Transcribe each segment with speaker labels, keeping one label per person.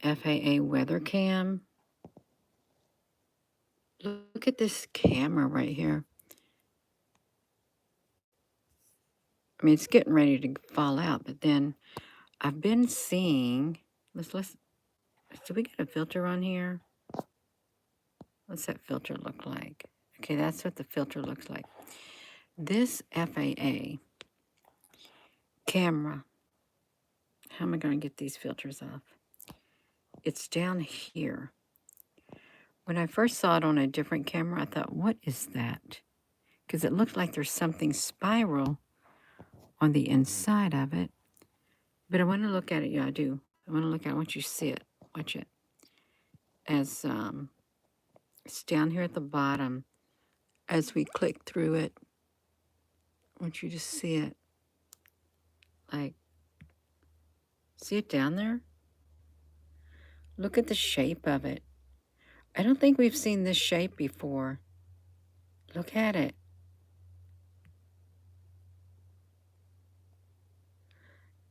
Speaker 1: FAA weather cam. Look at this camera right here. I mean, it's getting ready to fall out, but then I've been seeing, do we get a filter on here? What's that filter look like? Okay, that's what the filter looks like. This FAA camera, how am I going to get these filters off? It's down here. When I first saw it on a different camera, I thought, what is that? Because it looked like there's something spiral on the inside of it. But I want to look at it. Yeah, I do. I want to look at it. I want you to see it. Watch it. As it's down here at the bottom. As we click through it, I want you to see it. Like, see it down there? Look at the shape of it. I don't think we've seen this shape before. Look at it.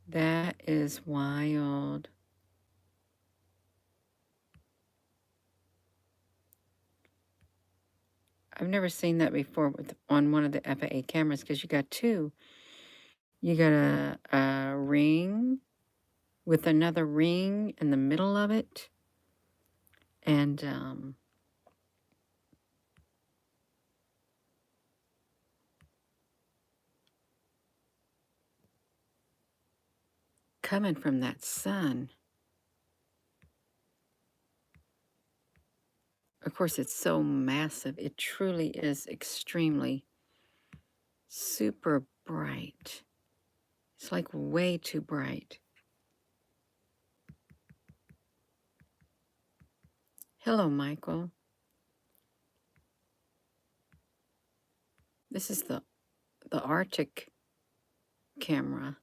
Speaker 1: That is wild. I've never seen that before on one of the FAA cameras because you got two. You got a ring with another ring in the middle of it. And coming from that sun. Of course, it's so massive. It truly is extremely super bright. It's like way too bright. Hello, Michael. This is the Arctic camera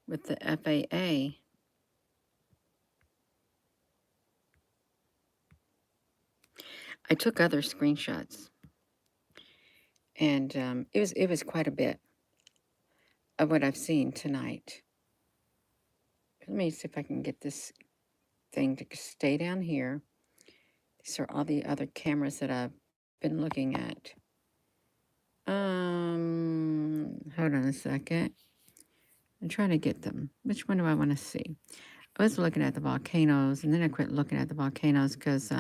Speaker 1: with the FAA. I took other screenshots, and it was quite a bit of what I've seen tonight. Let me see if I can get this thing to stay down here. These are all the other cameras that I've been looking at. Hold on a second. I'm trying to get them. Which one do I want to see? I was looking at the volcanoes, and then I quit looking at the volcanoes because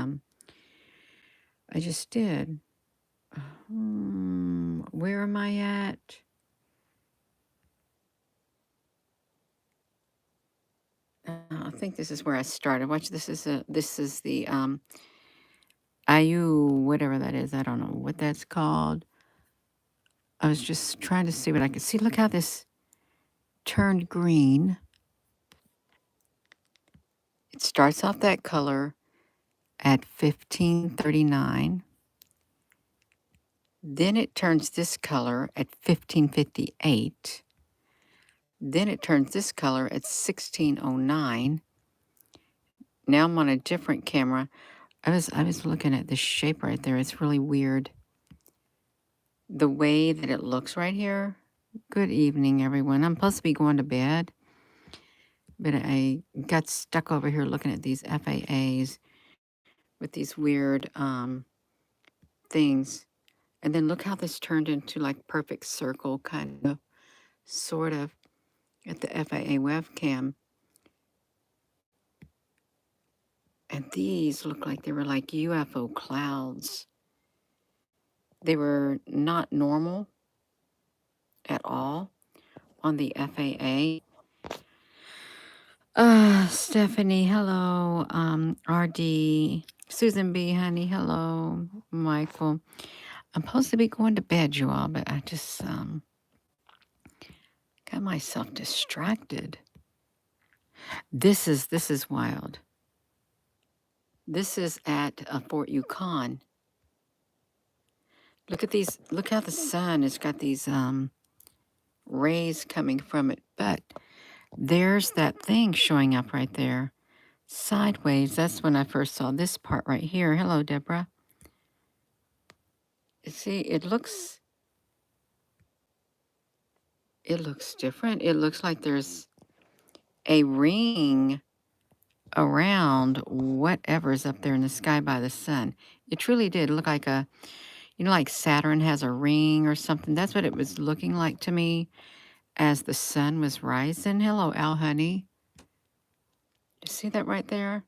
Speaker 1: I just did. Where am I at? I think this is where I started. Watch, this is the IU, whatever that is. I don't know what that's called. I was just trying to see what I could see. Look how this turned green. It starts off that color at 1539. Then it turns this color at 1558. Then it turns this color at 1609. Now I'm on a different camera. I was looking at this shape right there. It's really weird. The way that it looks right here. Good evening, everyone. I'm supposed to be going to bed, but I got stuck over here looking at these FAAs with these weird things. And then look how this turned into like perfect circle, kind of, sort of, at the FAA webcam. And these look like they were like UFO clouds. They were not normal at all on the FAA. Stephanie, hello. RD, Susan B, honey, hello. Michael. I'm supposed to be going to bed, you all, but I just got myself distracted. This is wild. This is at Fort Yukon. Look at these. Look how the sun has got these rays coming from it. But there's that thing showing up right there. Sideways. That's when I first saw this part right here. Hello, Deborah. See, it looks different. It looks like there's a ring around whatever's up there in the sky by the sun. It truly did look like a, you know, like Saturn has a ring or something. That's what it was looking like to me as the sun was rising. Hello, Al Honey. You see that right there?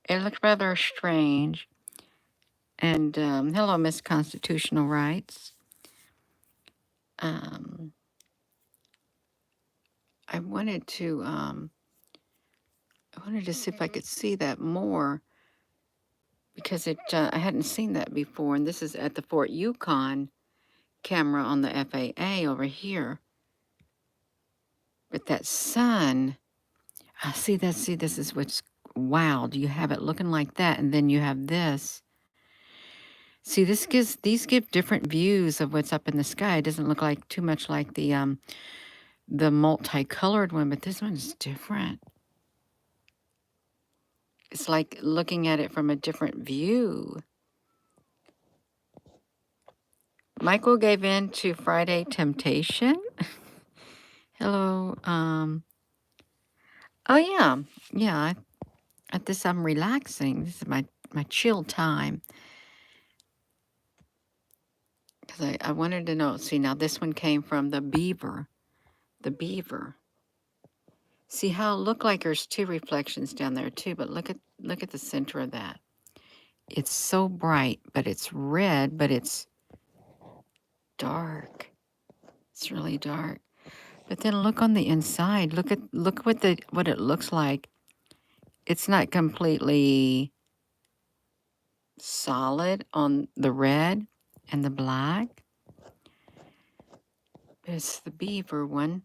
Speaker 1: It looked rather strange. And hello, Miss Constitutional Rights. I wanted to see if I could see that more because I hadn't seen that before. And this is at the Fort Yukon camera on the FAA over here. But that sun, see, this is what's wild. You have it looking like that, and then you have this. See, these give different views of what's up in the sky. It doesn't look like too much like the multicolored one, but this one's different. It's like looking at it from a different view. Michael gave in to Friday Temptation. Hello. Oh yeah, yeah. At this, I'm relaxing. This is my chill time. Because I wanted to know. See, now this one came from the beaver. The beaver. See how it looked like there's two reflections down there too, but look at the center of that. It's so bright, but it's red, but it's dark. It's really dark. But then look on the inside. Look what it looks like. It's not completely solid on the red and the black. But it's the beaver one.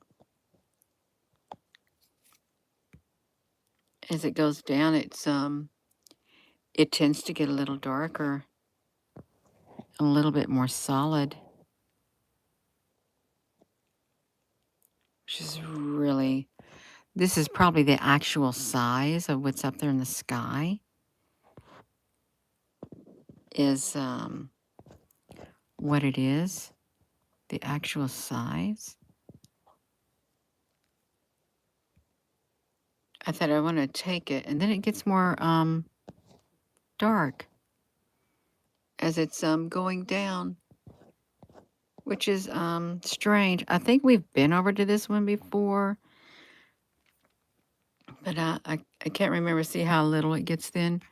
Speaker 1: As it goes down, it tends to get a little darker, a little bit more solid, which is really, this is probably the actual size of what's up there in the sky, is what it is, the actual size. I thought I want to take it, and then it gets more dark as it's going down, which is strange. I think we've been over to this one before, but I can't remember. See how little it gets then,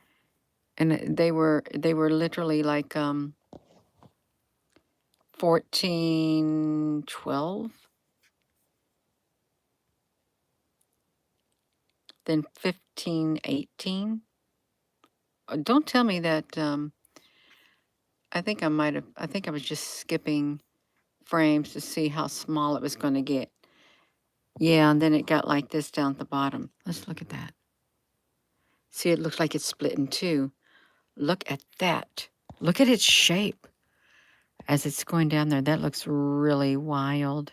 Speaker 1: and they were literally like 14, 12, then 15, 18. Don't tell me that. I think I was just skipping frames to see how small it was going to get. Yeah, and then it got like this down at the bottom. Let's look at that. See, it looks like it's split in two. Look at that. Look at its shape as it's going down there. That looks really wild.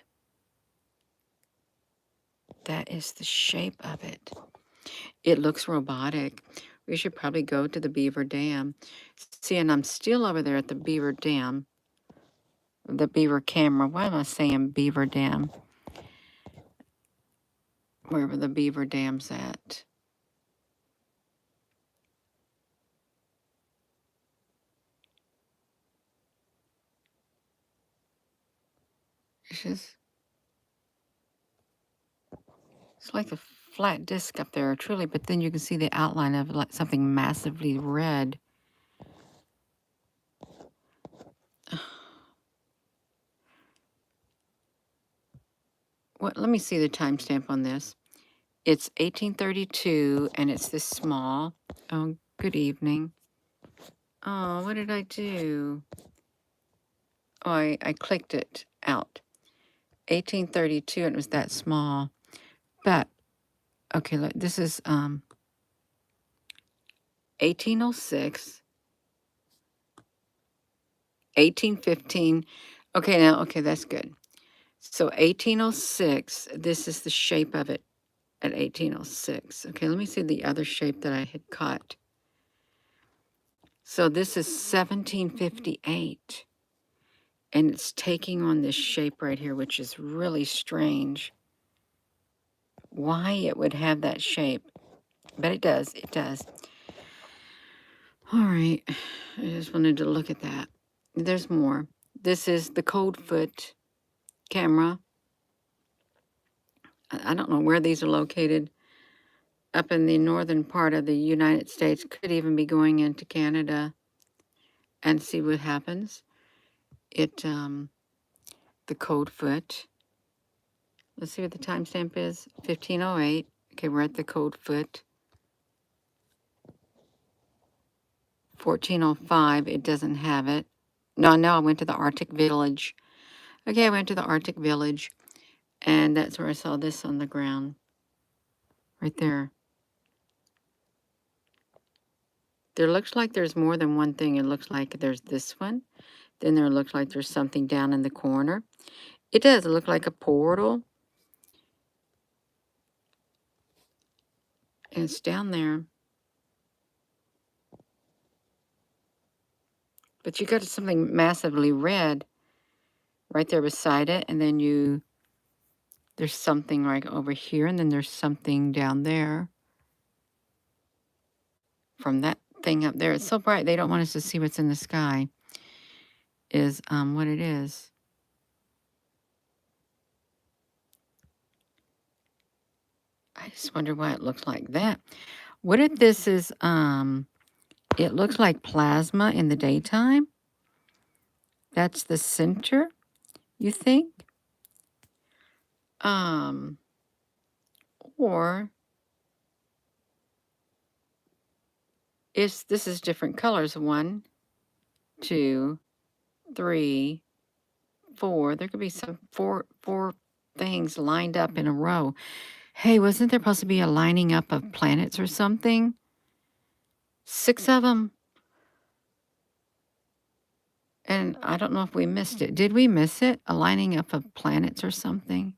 Speaker 1: That is the shape of it. It looks robotic. We should probably go to the Beaver Dam. See, and I'm still over there at the Beaver Dam. The Beaver camera. Why am I saying Beaver Dam? Wherever the Beaver Dam's at. It's like a flat disc up there, truly, but then you can see the outline of like something massively red. What? Let me see the timestamp on this. It's 1832, and it's this small. Oh, good evening. Oh, what did I do? Oh, I clicked it out. 1832, and it was that small. But, okay, look, this is 1806, 1815. Okay, now, okay, that's good. So 1806, this is the shape of it at 1806. Okay, let me see the other shape that I had caught. So this is 1758. And it's taking on this shape right here, which is really strange. why it would have that shape. But it does. It does. All right. I just wanted to look at that. There's more. This is the cold foot camera. I don't know where these are located. Up in the northern part of the United States. Could even be going into Canada and see what happens. The code foot. Let's see what the timestamp is. 1508. Okay, we're at the code foot. 1405. It doesn't have it. No, I went to the Arctic Village. Okay, I went to the Arctic Village, and that's where I saw this on the ground. Right there. There looks like there's more than one thing. It looks like there's this one. Then there looks like there's something down in the corner. It does look like a portal. And it's down there. But you got something massively red right there beside it. And then there's something right over here. And then there's something down there. From that thing up there. It's so bright they don't want us to see what's in the sky. Is what it is. I just wonder why it looks like that. What if this is it looks like plasma in the daytime? That's the center, you think? Or this is different colors. 1, 2, 3, 4. There could be some four things lined up in a row. Hey, wasn't there supposed to be a lining up of planets or something? 6 of them. And I don't know if we missed it. Did we miss it? A lining up of planets or something?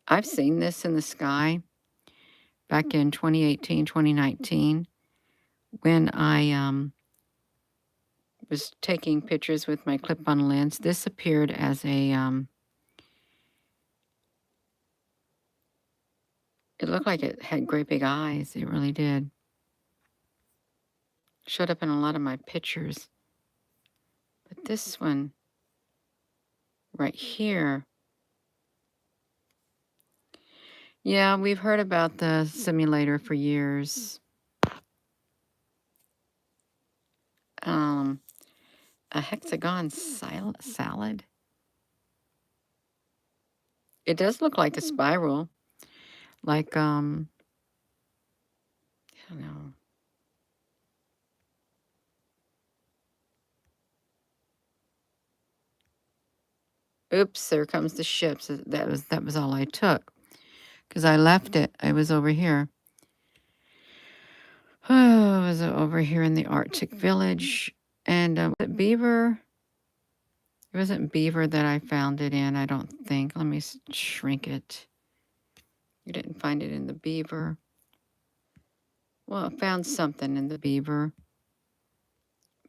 Speaker 1: I've seen this in the sky back in 2018, 2019, when I was taking pictures with my clip-on lens. This appeared as a, it looked like it had great big eyes. It really did. Showed up in a lot of my pictures. But this one right here, yeah, we've heard about the simulator for years. A hexagon salad. It does look like a spiral. Like, I don't know. Oops, there comes the ships. That was all I took. Because I left it. I was over here. Oh, I was over here in the Arctic Village. And was it Beaver? It wasn't Beaver that I found it in, I don't think. Let me shrink it. You didn't find it in the Beaver. Well, I found something in the Beaver.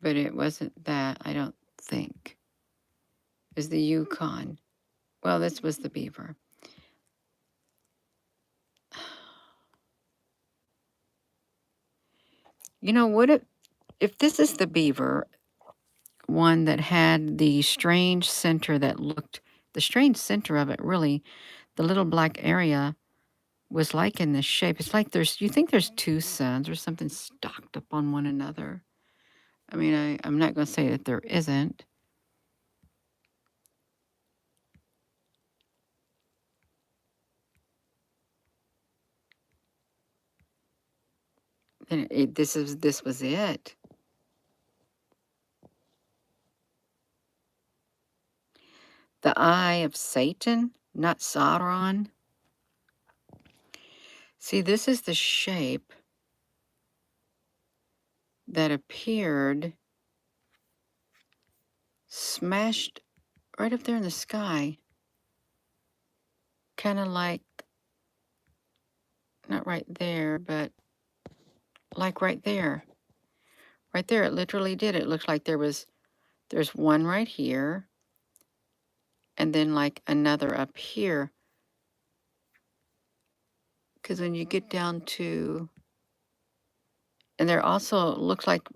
Speaker 1: But it wasn't that, I don't think. It was the Yukon. Well, this was the Beaver. You know, what if this is the Beaver, one that had the strange center that looked, the strange center of it really, the little black area was like in this shape. It's like you think there's 2 suns or something stocked up on one another. I mean, I'm not going to say that there isn't. Then this was it. The eye of Satan, not Sauron. See, this is the shape that appeared smashed right up there in the sky. Kind of like, not right there, but like right there. Right there, it literally did. It looks like there's one right here. and then like another up here. Because when you get down to, and there also looks like,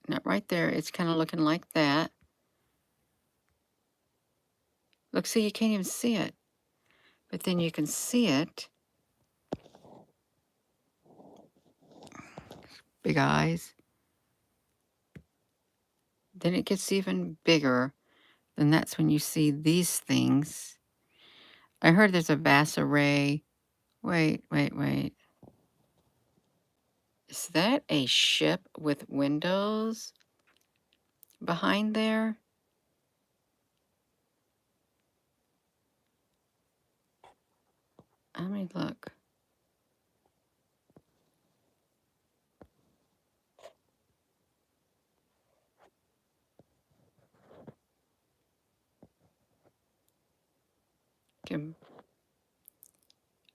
Speaker 1: not right there, it's kind of looking like that. Look, see, you can't even see it. But then you can see it. Big eyes. Then it gets even bigger. Then that's when you see these things. I heard there's a vast array. Wait. Is that a ship with windows behind there? Let me look.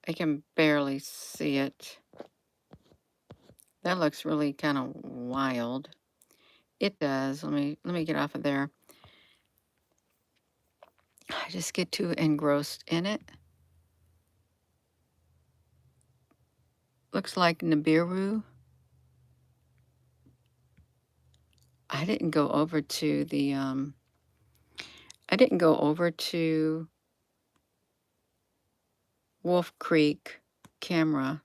Speaker 1: I can barely see it. That looks really kind of wild. It does. Let me get off of there. I just get too engrossed in it. Looks like Nibiru. I didn't go over to the Wolf Creek camera.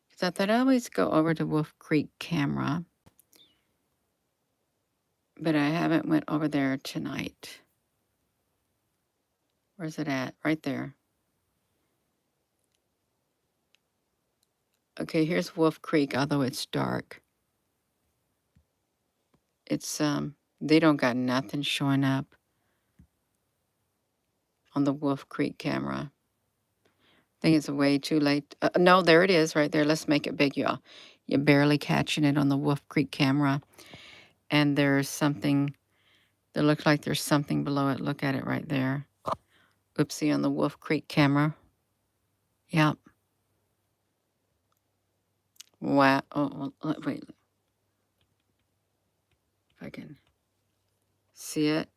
Speaker 1: Because I thought I always go over to Wolf Creek camera. But I haven't went over there tonight. Where's it at? Right there. Okay, here's Wolf Creek, although it's dark. It's, they don't got nothing showing up on the Wolf Creek camera. I think it's way too late. No, there it is right there. Let's make it big, y'all. You're barely catching it on the Wolf Creek camera. And there's something, that looks like there's something below it. Look at it right there. Oopsie, on the Wolf Creek camera. Yep. Wow. Oh, well, wait. If I can see it.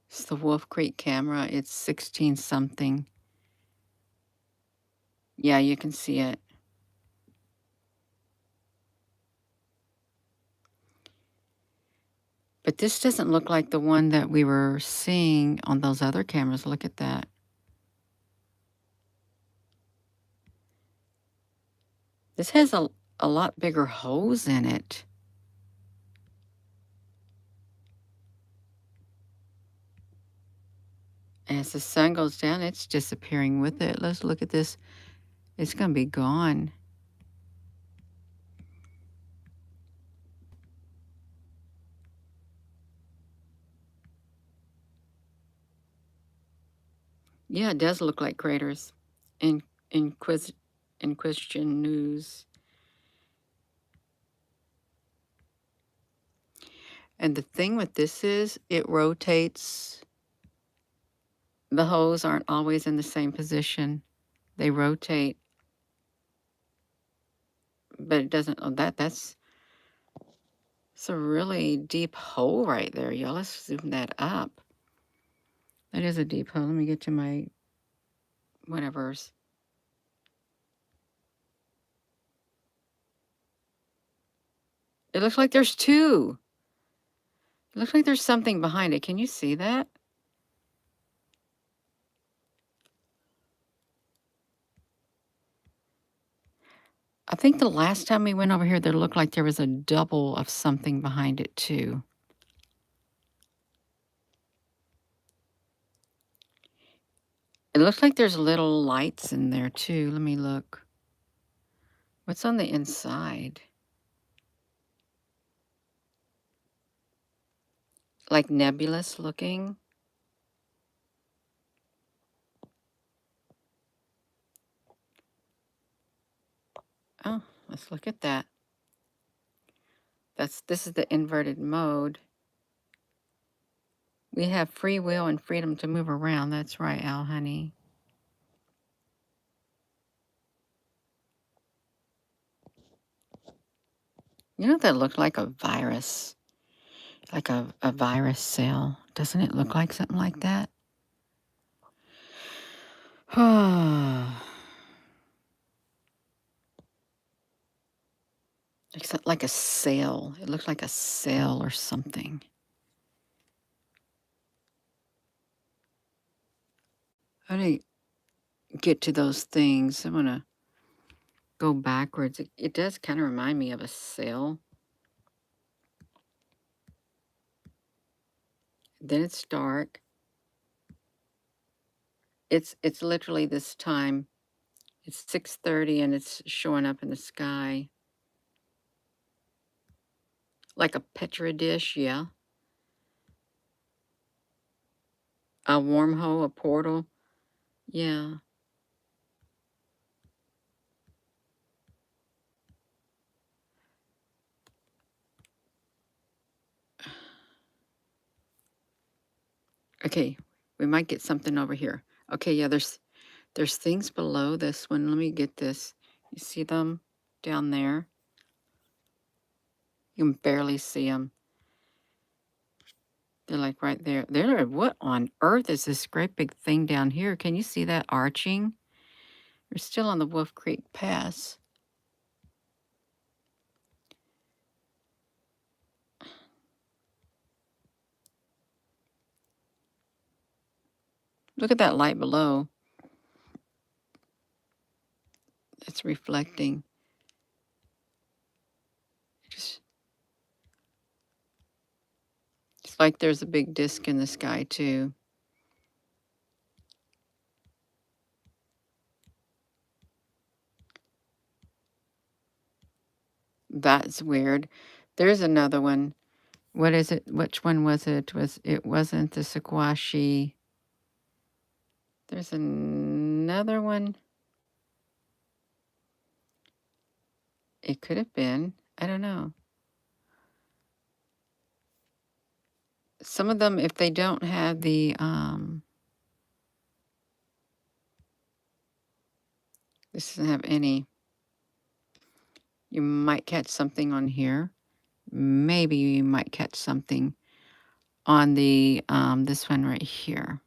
Speaker 1: It's the Wolf Creek camera. It's 16 something. Yeah, you can see it. But this doesn't look like the one that we were seeing on those other cameras. Look at that. This has a lot bigger holes in it. And as the sun goes down, it's disappearing with it. Let's look at this. It's going to be gone. Yeah, it does look like craters in Christian news. And the thing with this is it rotates. The holes aren't always in the same position. They rotate. But it doesn't, oh, that's it's a really deep hole right there, y'all. Let's zoom that up. That is a deep hole. Let me get to my whatever's. It looks like there's two. It looks like there's something behind it. Can you see that? I think the last time we went over here, there looked like there was a double of something behind it too. It looks like there's little lights in there too. Let me look. What's on the inside? Like nebulous looking. Oh, let's look at that. This is the inverted mode. We have free will and freedom to move around. That's right, Al, honey. You know, that looked like a virus, like a virus cell. Doesn't it look like something like that? Except like a cell. It looks like a cell or something. How do you get to those things? I want to go backwards. It does kind of remind me of a cell. Then it's dark. It's literally this time. It's 6:30 and it's showing up in the sky. Like a Petri dish, yeah. A wormhole, a portal. Yeah. Okay, we might get something over here. Okay, yeah, there's things below this one. Let me get this. You see them down there? You can barely see them. They're like right there. They're what on earth is this great big thing down here? Can you see that arching? We're still on the Wolf Creek Pass. Look at that light below. It's reflecting. Just, it's like there's a big disc in the sky too. That's weird. There's another one. What is it? Which one was it? It wasn't the Sequashi. There's another one. It could have been. I don't know. Some of them, if they don't have the this doesn't have any. You might catch something on here. Maybe you might catch something on the this one right here.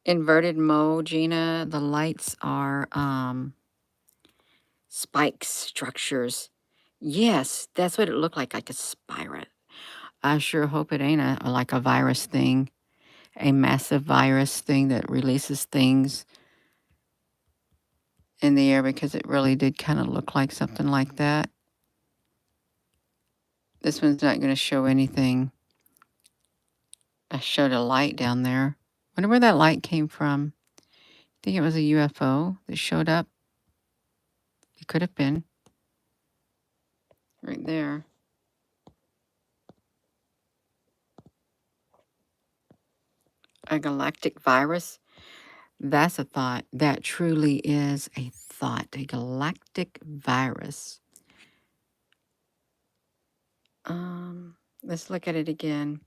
Speaker 1: Inverted mode, Gina. The lights are spike structures. Yes, that's what it looked like a spiral. I sure hope it ain't like a virus thing, a massive virus thing that releases things in the air, because it really did kind of look like something like that. This one's not going to show anything. I showed a light down there. Wonder where that light came from. Think it was a UFO that showed up? It could have been. Right there. A galactic virus? That's a thought. That truly is a thought. A galactic virus. Let's look at it again.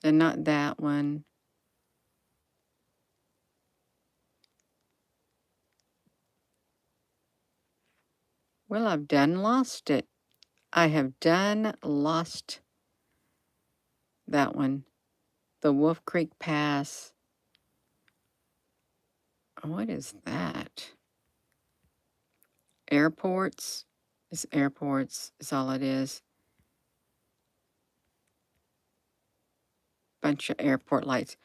Speaker 1: And not that one. Well, I've done lost it. I have done lost that one. The Wolf Creek Pass. What is that? Airports? It's airports, is all it is. Bunch of airport lights.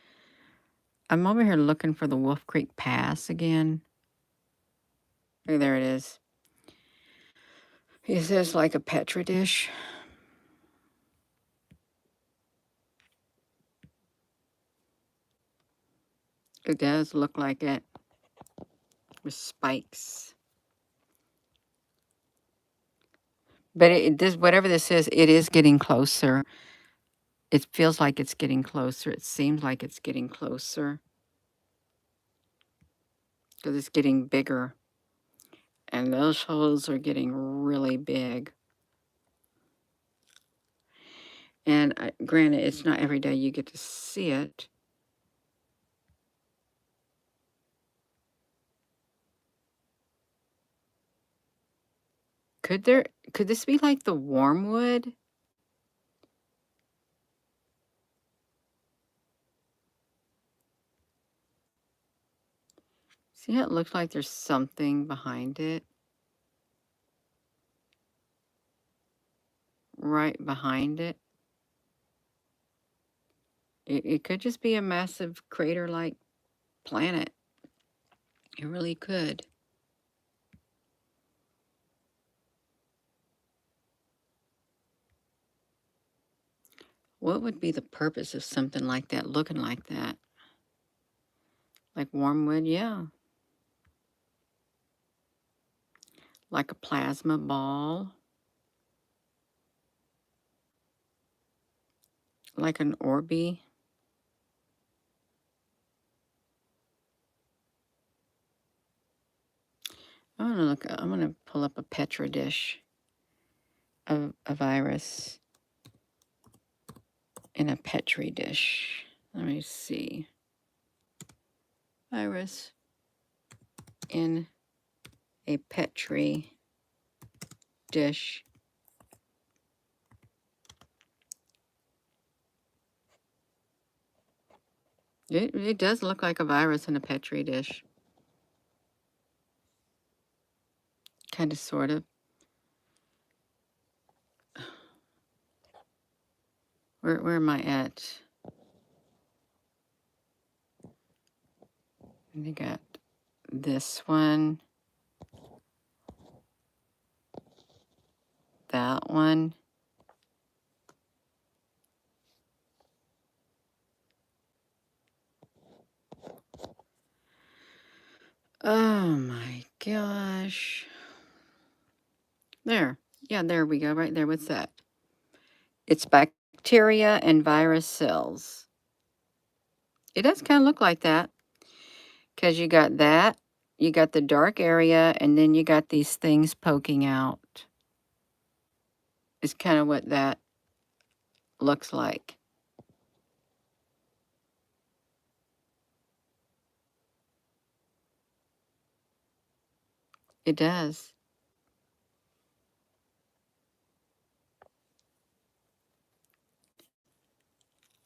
Speaker 1: I'm over here looking for the Wolf Creek Pass again. Oh, there it is. It says like a Petri dish. It does look like it. With spikes. But it does, whatever this is, it is getting closer. It feels like it's getting closer. It seems like it's getting closer. Because it's getting bigger. And those holes are getting really big. And granted, it's not every day you get to see it. Could this be like the wormwood? See how it looks like there's something behind it? Right behind it. It could just be a massive crater-like planet. It really could. What would be the purpose of something like that, looking like that? Like wormwood, yeah. Like a plasma ball. Like an Orby. I'm gonna pull up a Petri dish of a virus in a Petri dish. Let me see. Virus in a Petri dish. It does look like a virus in a Petri dish. Kind of, sort of. Where am I at? You got this one. That one. Oh my gosh. There. Yeah, there we go. Right there. What's that? It's bacteria and virus cells. It does kind of look like that. Because you got that. You got the dark area. And then you got these things poking out. It's kind of what that looks like. It does.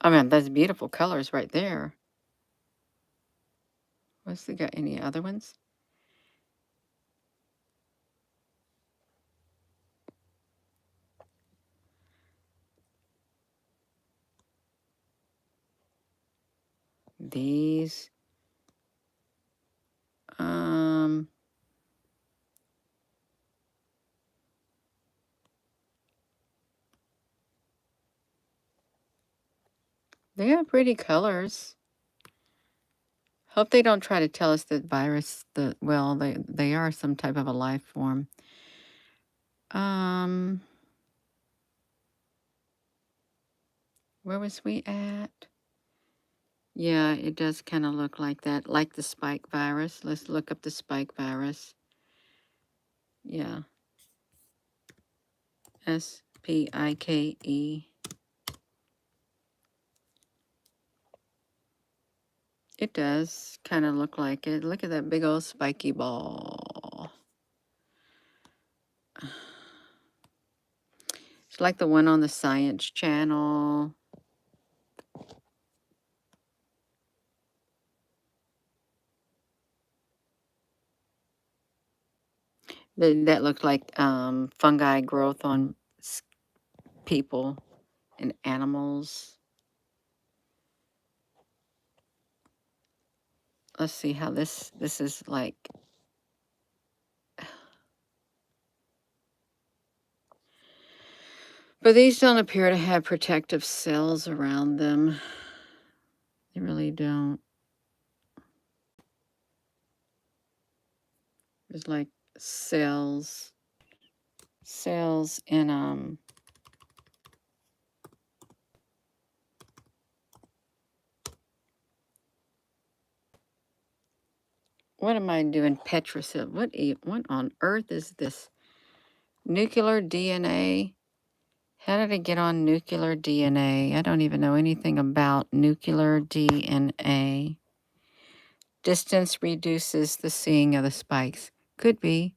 Speaker 1: I mean, that's beautiful colors right there. What's it got? Any other ones? These. They have pretty colors. Hope they don't try to tell us that virus, well, they are some type of a life form. Where was we at? Yeah, it does kind of look like that, like the spike virus. Let's look up the spike virus. Yeah. SPIKE. It does kind of look like it. Look at that big old spiky ball. It's like the one on the Science Channel. That looks like fungi growth on people and animals. Let's see how this is like. But these don't appear to have protective cells around them. They really don't. There's like cells in what am I doing? Petricil. What on earth is this? Nuclear DNA. How did it get on nuclear DNA? I don't even know anything about nuclear DNA. Distance reduces the seeing of the spikes. Could be.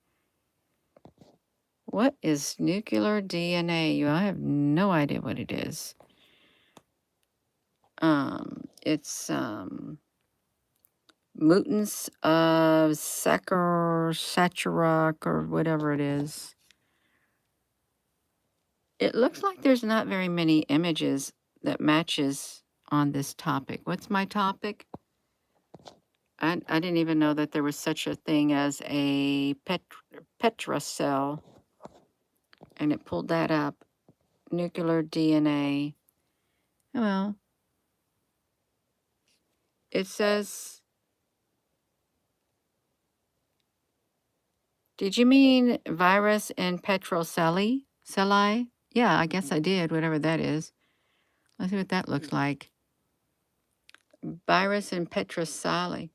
Speaker 1: What is nuclear DNA? I have no idea what it is. It's mutants of Saccharoc or whatever it is. It looks like there's not very many images that matches on this topic. What's my topic? I didn't even know that there was such a thing as a Petra cell, and it pulled that up. Nuclear DNA. Well, it says, did you mean virus and petrocelli? Celli? Yeah, I guess I did, whatever that is. Let's see what that looks like. Virus and petrocelli.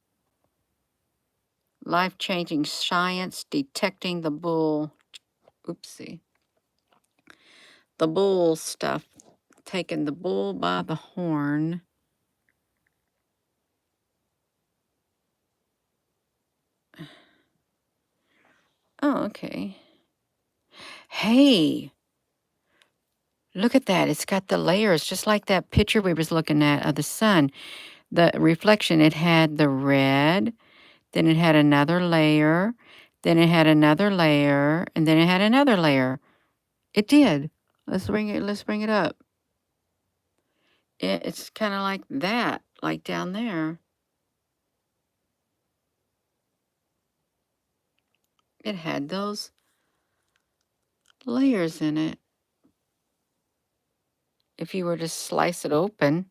Speaker 1: Life-changing science detecting the bull. Oopsie. The bull stuff. Taking the bull by the horn. Oh, okay. Hey, look at that. It's got the layers, just like that picture we was looking at of the sun. The reflection, it had the red, then it had another layer, then it had another layer, and then it had another layer. It did. Let's bring it up. It's kind of like that, like down there. It had those layers in it. If you were to slice it open.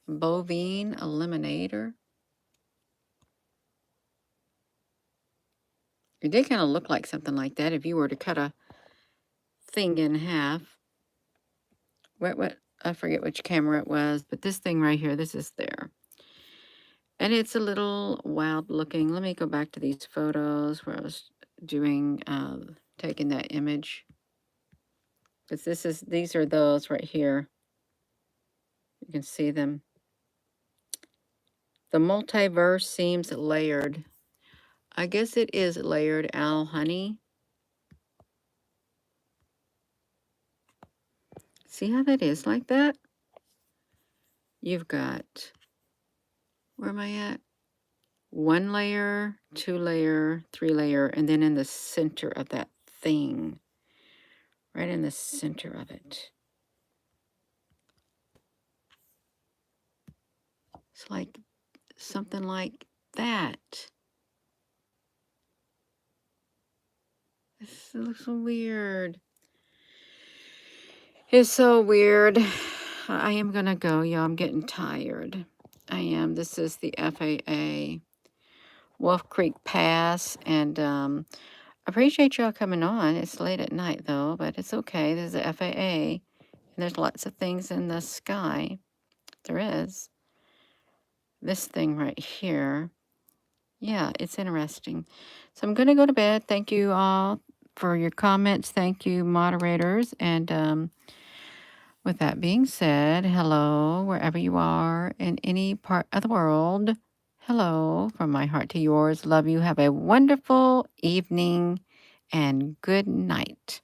Speaker 1: Bovine eliminator. It did kind of look like something like that if you were to cut a thing in half. What? I forget which camera it was, but this thing right here, this is there. And it's a little wild looking. Let me go back to these photos where I was doing, taking that image. Because these are those right here. You can see them. The multiverse seems layered. I guess it is layered, Al Honey. See how that is like that? You've got, where am I at? 1 layer, 2 layer, 3 layer, and then in the center of that thing. Right in the center of it. It's like something like that. This looks so weird. It's so weird. I am going to go. Yeah, I'm getting tired. I am. This is the FAA Wolf Creek Pass. And I appreciate y'all coming on. It's late at night, though, but it's okay. There's the FAA. And there's lots of things in the sky. There is. This thing right here. Yeah, it's interesting. So I'm going to go to bed. Thank you all for your comments. Thank you, moderators. And with that being said, hello, wherever you are in any part of the world. Hello, from my heart to yours. Love you. Have a wonderful evening and good night.